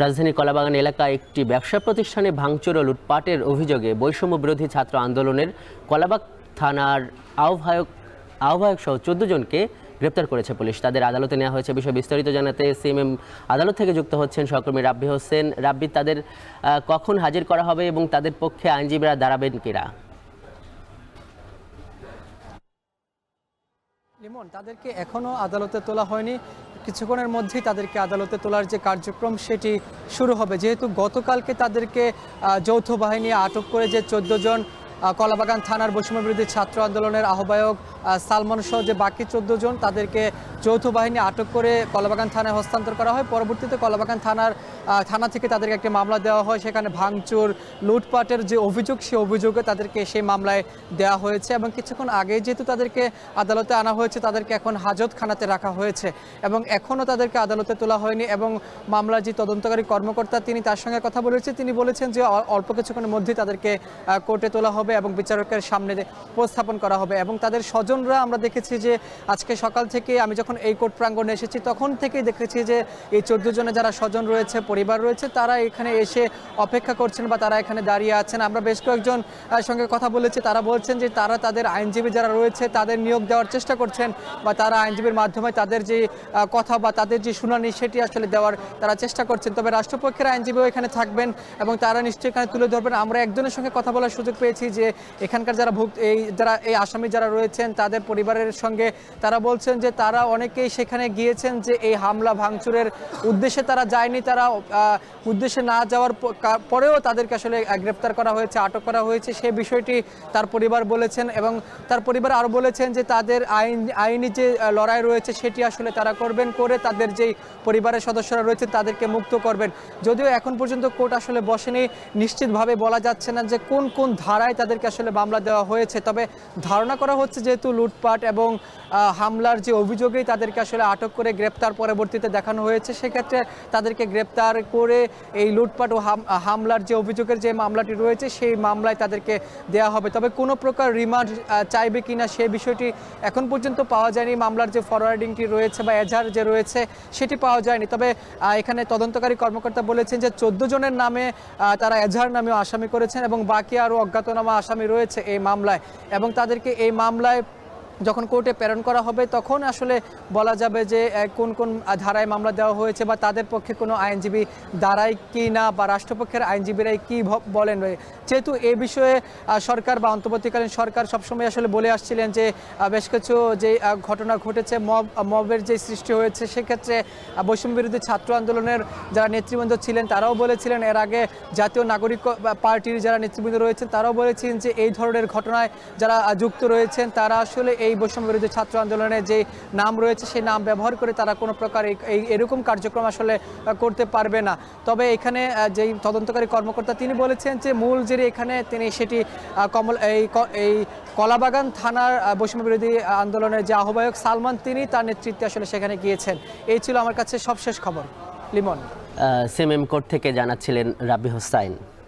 রাজধানীর কলাবাগান এলাকায় একটি ব্যবসা প্রতিষ্ঠানে ভাঙচুর ও লুটপাটের অভিযোগে বৈষম্য বিরোধী ছাত্র আন্দোলনের কলাবাগ থানার আহ্বায়ক সহ 14 জনকে গ্রেপ্তার করেছে পুলিশ। তাদের আদালতে নেওয়া হয়েছে। বিষয়ে বিস্তারিত জানাতে সিএমএম আদালত থেকে যুক্ত হচ্ছেন সহকর্মী রাব্বি হোসেন। রাব্বি, তাদের কখন হাজির করা হবে এবং তাদের পক্ষে আইনজীবীরা দাঁড়াবেন কিনা? লিমন, তাদেরকে এখনও আদালতে তোলা হয়নি। কিছুক্ষণের মধ্যেই তাদেরকে আদালতে তোলার যে কার্যক্রম সেটি শুরু হবে। যেহেতু গতকালকে তাদেরকে যৌথ বাহিনী আটক করে যে 14 জন কলাবাগান থানার বৈষম্য বিরোধী ছাত্র আন্দোলনের আহ্বায়ক সালমান সহ যে বাকি 14 জন তাদেরকে যৌথ বাহিনী আটক করে কলাবাগান থানায় হস্তান্তর করা হয়। পরবর্তীতে কলাবাগান থানা থেকে তাদেরকে একটি মামলা দেওয়া হয়। সেখানে ভাঙচুর লুটপাটের যে অভিযোগ, সেই অভিযোগে তাদেরকে সেই মামলায় দেওয়া হয়েছে এবং কিছুক্ষণ আগেই যেহেতু তাদেরকে আদালতে আনা হয়েছে, তাদেরকে এখন হাজতখানাতে রাখা হয়েছে এবং এখনও তাদেরকে আদালতে তোলা হয়নি। এবং মামলার যে তদন্তকারী কর্মকর্তা তিনি তার সঙ্গে কথা বলেছেন, তিনি বলেছেন যে অল্প কিছুক্ষণের মধ্যেই তাদেরকে কোর্টে তোলা হবে এবং বিচারকের সামনে উপস্থাপন করা হবে। এবং তাদের স্বজনরা, আমরা দেখেছি যে আজকে সকাল থেকে আমি যখন এই কোর্ট প্রাঙ্গণে এসেছি তখন থেকেই দেখেছি যে এই 14 জনে যারা স্বজন রয়েছে, পরিবার রয়েছে, তারা এখানে এসে অপেক্ষা করছেন বা তারা এখানে দাঁড়িয়ে আছেন। আমরা বেশ কয়েকজন সঙ্গে কথা বলেছি, তারা বলছেন যে তারা তাদের আইনজীবী যারা রয়েছে তাদের নিয়োগ দেওয়ার চেষ্টা করছেন বা তারা আইনজীবীর মাধ্যমে তাদের যে কথা বা তাদের যে শুনানি সেটি আসলে দেওয়ার তারা চেষ্টা করছেন। তবে রাষ্ট্রপক্ষের আইনজীবীও এখানে থাকবেন এবং তারা নিশ্চয়ই এখানে তুলে ধরবেন। আমরা একজনের সঙ্গে কথা বলার সুযোগ পেয়েছি যে এখানকার যারা এই আসামি যারা রয়েছেন তাদের পরিবারের সঙ্গে, তারা বলছেন যে তারা অনেকেই সেখানে গিয়েছেন যে এই হামলা ভাঙচুরের উদ্দেশ্যে তারা যায়নি, তারা উদ্দেশ্যে না যাওয়ার পরেও তাদেরকে আসলে গ্রেপ্তার করা হয়েছে, আটক করা হয়েছে, সেই বিষয়টি তার পরিবার বলেছেন। এবং তার পরিবার আরও বলেছেন যে তাদের আইনি যে লড়াই রয়েছে সেটি আসলে তারা করবেন, করে তাদের যেই পরিবারের সদস্যরা রয়েছে তাদেরকে মুক্ত করবেন। যদিও এখন পর্যন্ত কোর্ট আসলে বসেনি, নিশ্চিতভাবে বলা যাচ্ছে না যে কোন কোন ধারায় তাদেরকে আসলে মামলা দেওয়া হয়েছে। তবে ধারণা করা হচ্ছে যেহেতু লুটপাট এবং হামলার যে অভিযোগেই তাদেরকে আসলে আটক করে গ্রেপ্তার পরবর্তীতে দেখানো হয়েছে, সেক্ষেত্রে তাদেরকে গ্রেপ্তার করে এই লুটপাট ও হামলার যে অভিযোগের যে মামলাটি রয়েছে সেই মামলায় তাদেরকে দেওয়া হবে। তবে কোনো প্রকার রিমান্ড চাইবে কিনা সেই বিষয়টি এখন পর্যন্ত পাওয়া যায়নি। মামলার যে ফরওয়ার্ডিংটি রয়েছে বা এজাহার যে রয়েছে সেটি পাওয়া যায়নি। তবে এখানে তদন্তকারী কর্মকর্তা বলেছেন যে 14 জনের নামে তারা এজাহার নামেও আসামি করেছেন এবং বাকি আরও অজ্ঞাতনামা আসামি রয়েছে এই মামলায়। এবং তাদেরকে এই মামলায় যখন কোর্টে প্রেরণ করা হবে তখন আসলে বলা যাবে যে কোন কোন ধারায় মামলা দেওয়া হয়েছে বা তাদের পক্ষে কোনো আইনজীবী দাঁড়ায় কি না বা রাষ্ট্রপক্ষের আইনজীবীরাই কি বলেন। যেহেতু এই বিষয়ে সরকার বা অন্তর্বর্তীকালীন সরকার সবসময় আসলে বলে আসছিলেন যে বেশ কিছু যে ঘটনা ঘটেছে, মবের যে সৃষ্টি হয়েছে, সেক্ষেত্রে বৈষম্য বিরোধী ছাত্র আন্দোলনের যারা নেতৃবৃন্দ ছিলেন তারাও বলেছিলেন, এর আগে জাতীয় নাগরিক পার্টির যারা নেতৃবৃন্দ রয়েছেন তারাও বলেছেন যে এই ধরনের ঘটনায় যারা যুক্ত রয়েছেন তারা আসলে এই বৈষম্য বিরোধী ছাত্র আন্দোলনের যে নাম রয়েছে সেই নাম ব্যবহার করে তারা কোনো প্রকার এরকম কার্যক্রম আসলে করতে পারবে না। তবে এখানে যেই তদন্তকারী কর্মকর্তা তিনি বলেছেন যে মূল যে এখানে তিনি সেটি এই কলাবাগান থানার বৈষম্য বিরোধী আন্দোলনের যে আহ্বায়ক সালমান, তিনি তার নেতৃত্বে আসলে সেখানে গিয়েছেন। এই ছিল আমার কাছে সবশেষ খবর। লিমন, সিএমএম কোর্ট থেকে জানাচ্ছিলেন রাব্বি হোসাইন।